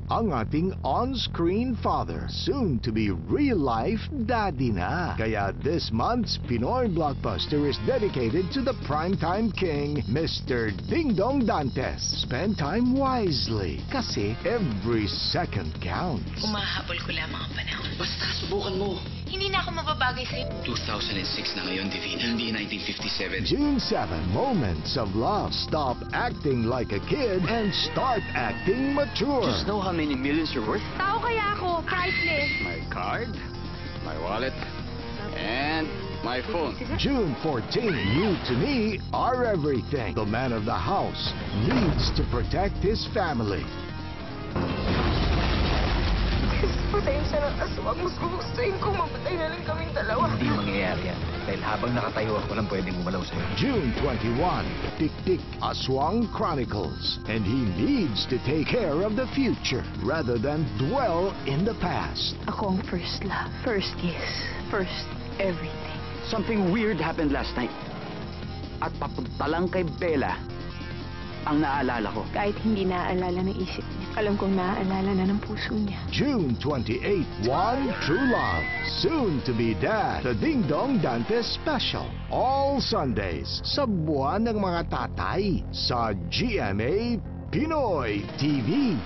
ang ating on-screen father, soon to be real-life daddy na. Kaya this month's Pinoy Blockbuster is dedicated to the primetime king, Mr. Ding Dong Dantes. Spend time wisely, kasi every second counts. Umahabol ko lamang ang panahon. Basta, subukan mo. Hindi na ako mababagay sa'yo. 2006 na ngayon, Divina. Hindi 1957. June 7, Moments of Love. Stop acting like a kid and start acting mature. Just know how many millions you're worth? Tao kaya ako, priceless. My card, my wallet, and my phone. June 14, you to me are everything. The man of the house needs to protect his family. Patayin siya ng aswang. Mas gugustuhin ko mamatay na lang kaming dalawa. Hindi mangyayari yan. Dahil habang nakatayo ako, walang pwedeng gumalaw sa'yo. June 21, Tik Tik Aswang Chronicles. And he needs to take care of the future rather than dwell in the past. Ako ang first love, first kiss, first everything. Something weird happened last night. At papunta lang kay Bella ang naaalala ko. Kahit hindi naaalala ng isip niya, alam kong naaalala na ng puso niya. June 28, One True Love. Soon to be Dad, the Ding Dong Dantes Special. All Sundays, sa buwan ng mga tatay, sa GMA Pinoy TV.